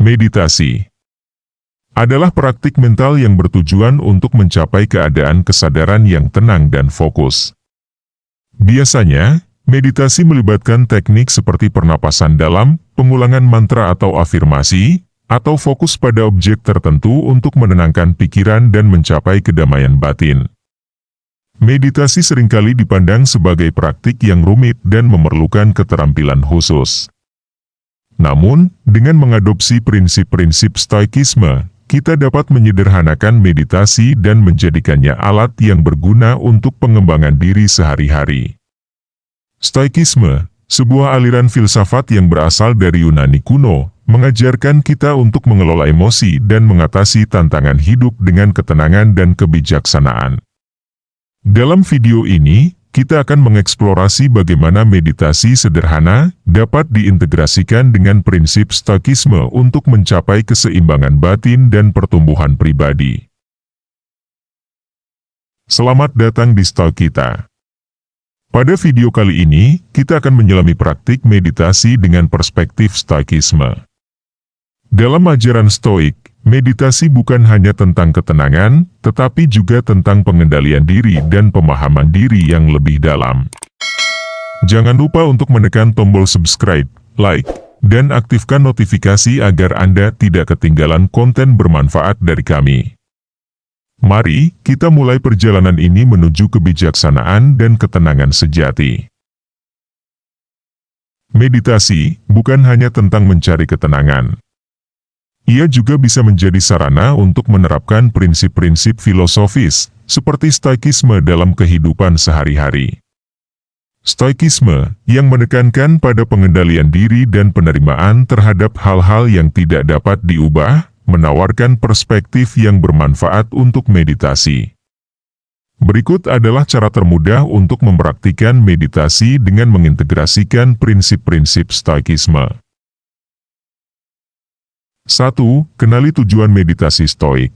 Meditasi adalah praktik mental yang bertujuan untuk mencapai keadaan kesadaran yang tenang dan fokus. Biasanya, meditasi melibatkan teknik seperti pernapasan dalam, pengulangan mantra atau afirmasi, atau fokus pada objek tertentu untuk menenangkan pikiran dan mencapai kedamaian batin. Meditasi seringkali dipandang sebagai praktik yang rumit dan memerlukan keterampilan khusus. Namun, dengan mengadopsi prinsip-prinsip Stoikisme, kita dapat menyederhanakan meditasi dan menjadikannya alat yang berguna untuk pengembangan diri sehari-hari. Stoikisme, sebuah aliran filsafat yang berasal dari Yunani kuno, mengajarkan kita untuk mengelola emosi dan mengatasi tantangan hidup dengan ketenangan dan kebijaksanaan. Dalam video ini, kita akan mengeksplorasi bagaimana meditasi sederhana dapat diintegrasikan dengan prinsip Stoikisme untuk mencapai keseimbangan batin dan pertumbuhan pribadi. Selamat datang di Stoikita. Pada video kali ini, kita akan menyelami praktik meditasi dengan perspektif Stoikisme. Dalam ajaran Stoik, meditasi bukan hanya tentang ketenangan, tetapi juga tentang pengendalian diri dan pemahaman diri yang lebih dalam. Jangan lupa untuk menekan tombol subscribe, like, dan aktifkan notifikasi agar Anda tidak ketinggalan konten bermanfaat dari kami. Mari, kita mulai perjalanan ini menuju kebijaksanaan dan ketenangan sejati. Meditasi bukan hanya tentang mencari ketenangan. Ia juga bisa menjadi sarana untuk menerapkan prinsip-prinsip filosofis, seperti Stoikisme dalam kehidupan sehari-hari. Stoikisme, yang menekankan pada pengendalian diri dan penerimaan terhadap hal-hal yang tidak dapat diubah, menawarkan perspektif yang bermanfaat untuk meditasi. Berikut adalah cara termudah untuk mempraktikkan meditasi dengan mengintegrasikan prinsip-prinsip Stoikisme. 1. Kenali tujuan meditasi Stoik.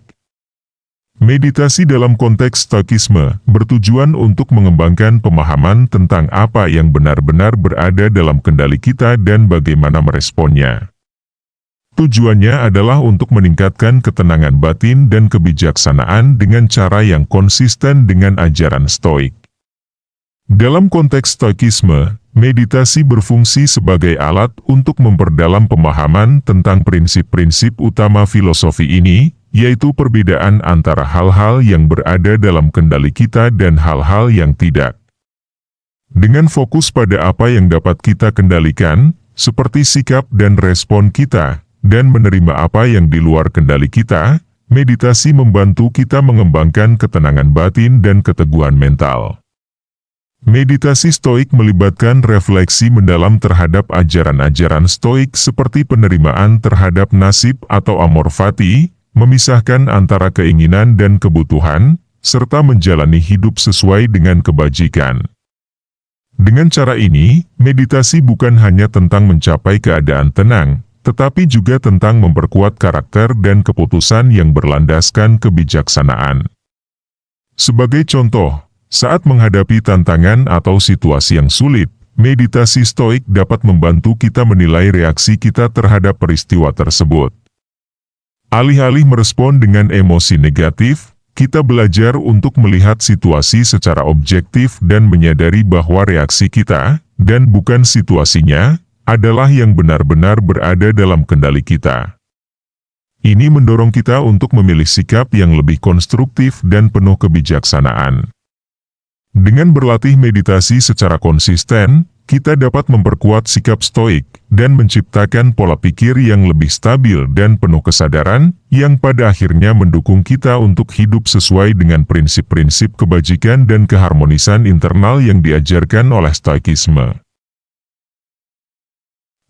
Meditasi dalam konteks Stoikisme bertujuan untuk mengembangkan pemahaman tentang apa yang benar-benar berada dalam kendali kita dan bagaimana meresponnya. Tujuannya adalah untuk meningkatkan ketenangan batin dan kebijaksanaan dengan cara yang konsisten dengan ajaran Stoik. Dalam konteks Stoikisme, meditasi berfungsi sebagai alat untuk memperdalam pemahaman tentang prinsip-prinsip utama filosofi ini, yaitu perbedaan antara hal-hal yang berada dalam kendali kita dan hal-hal yang tidak. Dengan fokus pada apa yang dapat kita kendalikan, seperti sikap dan respon kita, dan menerima apa yang di luar kendali kita, meditasi membantu kita mengembangkan ketenangan batin dan keteguhan mental. Meditasi Stoik melibatkan refleksi mendalam terhadap ajaran-ajaran Stoik seperti penerimaan terhadap nasib atau amor fati, memisahkan antara keinginan dan kebutuhan, serta menjalani hidup sesuai dengan kebajikan. Dengan cara ini, meditasi bukan hanya tentang mencapai keadaan tenang, tetapi juga tentang memperkuat karakter dan keputusan yang berlandaskan kebijaksanaan. Sebagai contoh, saat menghadapi tantangan atau situasi yang sulit, meditasi Stoik dapat membantu kita menilai reaksi kita terhadap peristiwa tersebut. Alih-alih merespon dengan emosi negatif, kita belajar untuk melihat situasi secara objektif dan menyadari bahwa reaksi kita, dan bukan situasinya, adalah yang benar-benar berada dalam kendali kita. Ini mendorong kita untuk memilih sikap yang lebih konstruktif dan penuh kebijaksanaan. Dengan berlatih meditasi secara konsisten, kita dapat memperkuat sikap Stoik dan menciptakan pola pikir yang lebih stabil dan penuh kesadaran, yang pada akhirnya mendukung kita untuk hidup sesuai dengan prinsip-prinsip kebajikan dan keharmonisan internal yang diajarkan oleh Stoikisme.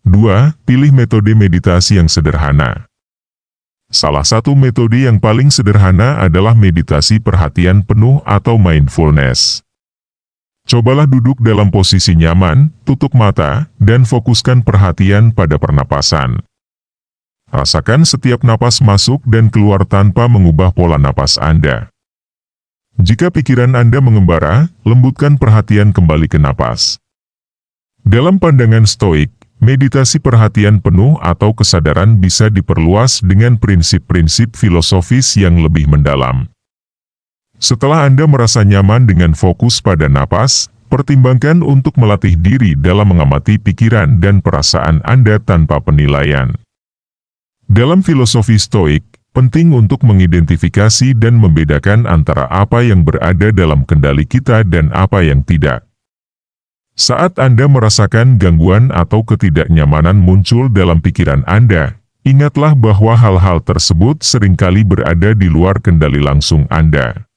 2. Pilih metode meditasi yang sederhana. Salah satu metode yang paling sederhana adalah meditasi perhatian penuh atau mindfulness. Cobalah duduk dalam posisi nyaman, tutup mata, dan fokuskan perhatian pada pernapasan. Rasakan setiap napas masuk dan keluar tanpa mengubah pola napas Anda. Jika pikiran Anda mengembara, lembutkan perhatian kembali ke napas. Dalam pandangan Stoik, meditasi perhatian penuh atau kesadaran bisa diperluas dengan prinsip-prinsip filosofis yang lebih mendalam. Setelah Anda merasa nyaman dengan fokus pada napas, pertimbangkan untuk melatih diri dalam mengamati pikiran dan perasaan Anda tanpa penilaian. Dalam filosofi Stoik, penting untuk mengidentifikasi dan membedakan antara apa yang berada dalam kendali kita dan apa yang tidak. Saat Anda merasakan gangguan atau ketidaknyamanan muncul dalam pikiran Anda, ingatlah bahwa hal-hal tersebut seringkali berada di luar kendali langsung Anda.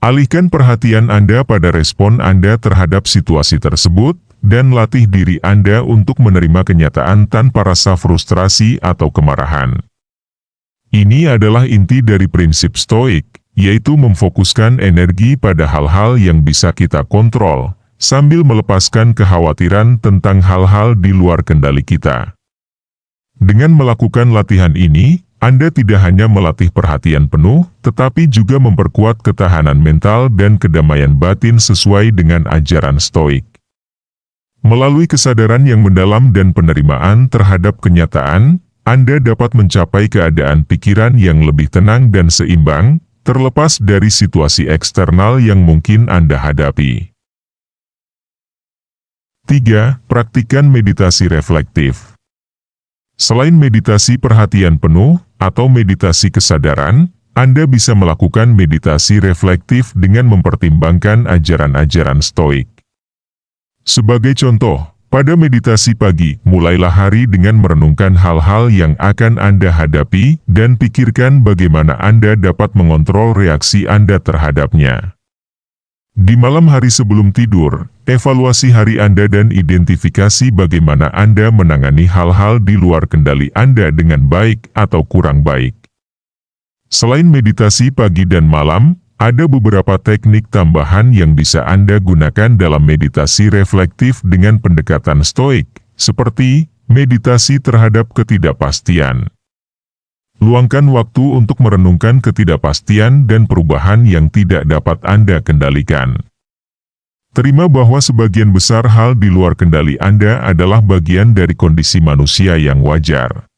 Alihkan perhatian Anda pada respon Anda terhadap situasi tersebut, dan latih diri Anda untuk menerima kenyataan tanpa rasa frustrasi atau kemarahan. Ini adalah inti dari prinsip Stoik, yaitu memfokuskan energi pada hal-hal yang bisa kita kontrol, sambil melepaskan kekhawatiran tentang hal-hal di luar kendali kita. Dengan melakukan latihan ini, Anda tidak hanya melatih perhatian penuh, tetapi juga memperkuat ketahanan mental dan kedamaian batin sesuai dengan ajaran Stoik. Melalui kesadaran yang mendalam dan penerimaan terhadap kenyataan, Anda dapat mencapai keadaan pikiran yang lebih tenang dan seimbang, terlepas dari situasi eksternal yang mungkin Anda hadapi. 3. Praktikan meditasi reflektif. Selain meditasi perhatian penuh, atau meditasi kesadaran, Anda bisa melakukan meditasi reflektif dengan mempertimbangkan ajaran-ajaran Stoik. Sebagai contoh, pada meditasi pagi, mulailah hari dengan merenungkan hal-hal yang akan Anda hadapi dan pikirkan bagaimana Anda dapat mengontrol reaksi Anda terhadapnya. Di malam hari sebelum tidur, evaluasi hari Anda dan identifikasi bagaimana Anda menangani hal-hal di luar kendali Anda dengan baik atau kurang baik. Selain meditasi pagi dan malam, ada beberapa teknik tambahan yang bisa Anda gunakan dalam meditasi reflektif dengan pendekatan Stoik, seperti meditasi terhadap ketidakpastian. Luangkan waktu untuk merenungkan ketidakpastian dan perubahan yang tidak dapat Anda kendalikan. Terima bahwa sebagian besar hal di luar kendali Anda adalah bagian dari kondisi manusia yang wajar.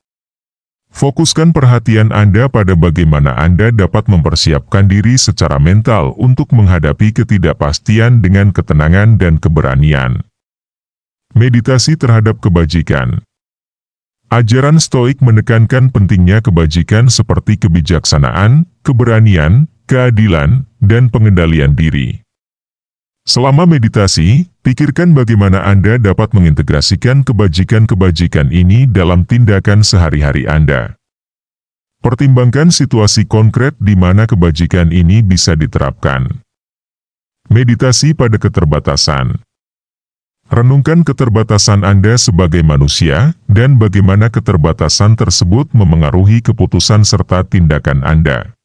Fokuskan perhatian Anda pada bagaimana Anda dapat mempersiapkan diri secara mental untuk menghadapi ketidakpastian dengan ketenangan dan keberanian. Meditasi terhadap kebajikan. Ajaran Stoik menekankan pentingnya kebajikan seperti kebijaksanaan, keberanian, keadilan, dan pengendalian diri. Selama meditasi, pikirkan bagaimana Anda dapat mengintegrasikan kebajikan-kebajikan ini dalam tindakan sehari-hari Anda. Pertimbangkan situasi konkret di mana kebajikan ini bisa diterapkan. Meditasi pada keterbatasan. Renungkan keterbatasan Anda sebagai manusia, dan bagaimana keterbatasan tersebut memengaruhi keputusan serta tindakan Anda.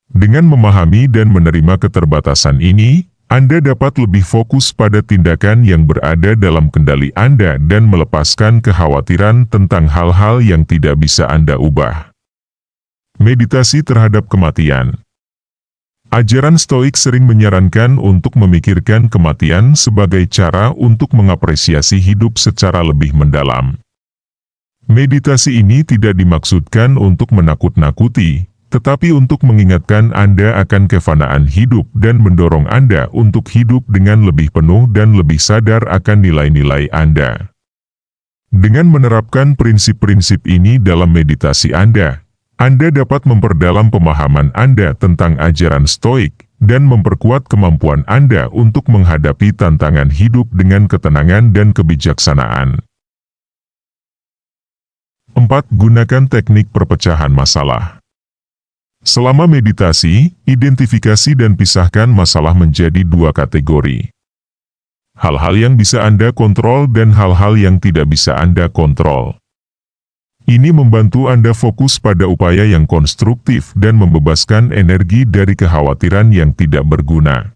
Dengan memahami dan menerima keterbatasan ini, Anda dapat lebih fokus pada tindakan yang berada dalam kendali Anda dan melepaskan kekhawatiran tentang hal-hal yang tidak bisa Anda ubah. Meditasi terhadap kematian. Ajaran Stoik sering menyarankan untuk memikirkan kematian sebagai cara untuk mengapresiasi hidup secara lebih mendalam. Meditasi ini tidak dimaksudkan untuk menakut-nakuti, tetapi untuk mengingatkan Anda akan kefanaan hidup dan mendorong Anda untuk hidup dengan lebih penuh dan lebih sadar akan nilai-nilai Anda. Dengan menerapkan prinsip-prinsip ini dalam meditasi Anda dapat memperdalam pemahaman Anda tentang ajaran Stoik dan memperkuat kemampuan Anda untuk menghadapi tantangan hidup dengan ketenangan dan kebijaksanaan. 4. Gunakan teknik perpecahan masalah. Selama meditasi, identifikasi dan pisahkan masalah menjadi dua kategori. Hal-hal yang bisa Anda kontrol dan hal-hal yang tidak bisa Anda kontrol. Ini membantu Anda fokus pada upaya yang konstruktif dan membebaskan energi dari kekhawatiran yang tidak berguna.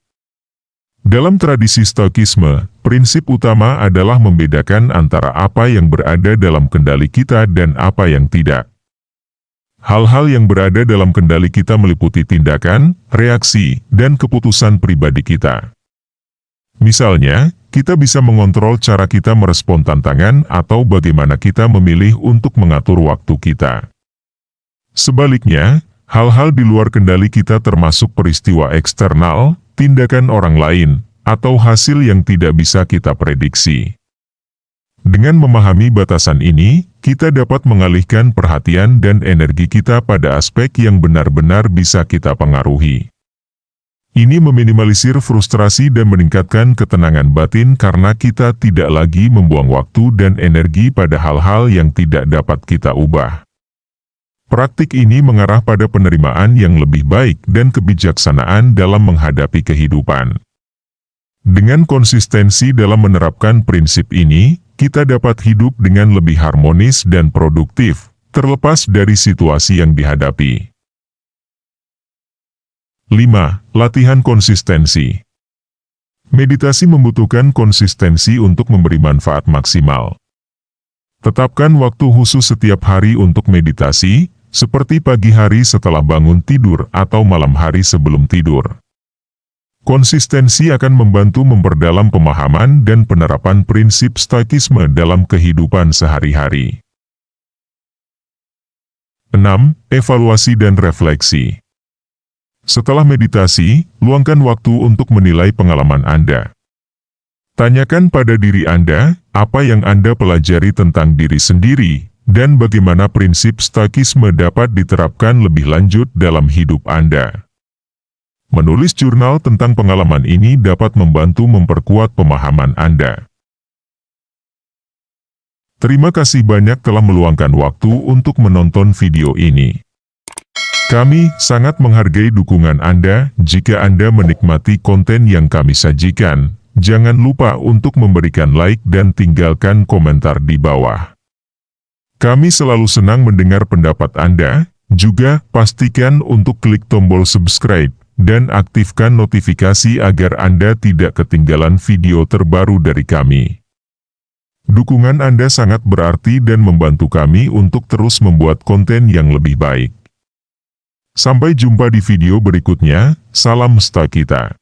Dalam tradisi Stoikisme, prinsip utama adalah membedakan antara apa yang berada dalam kendali kita dan apa yang tidak. Hal-hal yang berada dalam kendali kita meliputi tindakan, reaksi, dan keputusan pribadi kita. Misalnya, kita bisa mengontrol cara kita merespon tantangan atau bagaimana kita memilih untuk mengatur waktu kita. Sebaliknya, hal-hal di luar kendali kita termasuk peristiwa eksternal, tindakan orang lain, atau hasil yang tidak bisa kita prediksi. Dengan memahami batasan ini, kita dapat mengalihkan perhatian dan energi kita pada aspek yang benar-benar bisa kita pengaruhi. Ini meminimalisir frustrasi dan meningkatkan ketenangan batin karena kita tidak lagi membuang waktu dan energi pada hal-hal yang tidak dapat kita ubah. Praktik ini mengarah pada penerimaan yang lebih baik dan kebijaksanaan dalam menghadapi kehidupan. Dengan konsistensi dalam menerapkan prinsip ini, kita dapat hidup dengan lebih harmonis dan produktif, terlepas dari situasi yang dihadapi. 5. Latihan konsistensi. Meditasi membutuhkan konsistensi untuk memberi manfaat maksimal. Tetapkan waktu khusus setiap hari untuk meditasi, seperti pagi hari setelah bangun tidur atau malam hari sebelum tidur. Konsistensi akan membantu memperdalam pemahaman dan penerapan prinsip stoikisme dalam kehidupan sehari-hari. 6. Evaluasi dan refleksi. Setelah meditasi, luangkan waktu untuk menilai pengalaman Anda. Tanyakan pada diri Anda, apa yang Anda pelajari tentang diri sendiri, dan bagaimana prinsip stoikisme dapat diterapkan lebih lanjut dalam hidup Anda. Menulis jurnal tentang pengalaman ini dapat membantu memperkuat pemahaman Anda. Terima kasih banyak telah meluangkan waktu untuk menonton video ini. Kami sangat menghargai dukungan Anda. Jika Anda menikmati konten yang kami sajikan, jangan lupa untuk memberikan like dan tinggalkan komentar di bawah. Kami selalu senang mendengar pendapat Anda. Juga, pastikan untuk klik tombol subscribe dan aktifkan notifikasi agar Anda tidak ketinggalan video terbaru dari kami. Dukungan Anda sangat berarti dan membantu kami untuk terus membuat konten yang lebih baik. Sampai jumpa di video berikutnya, salam stoik kita.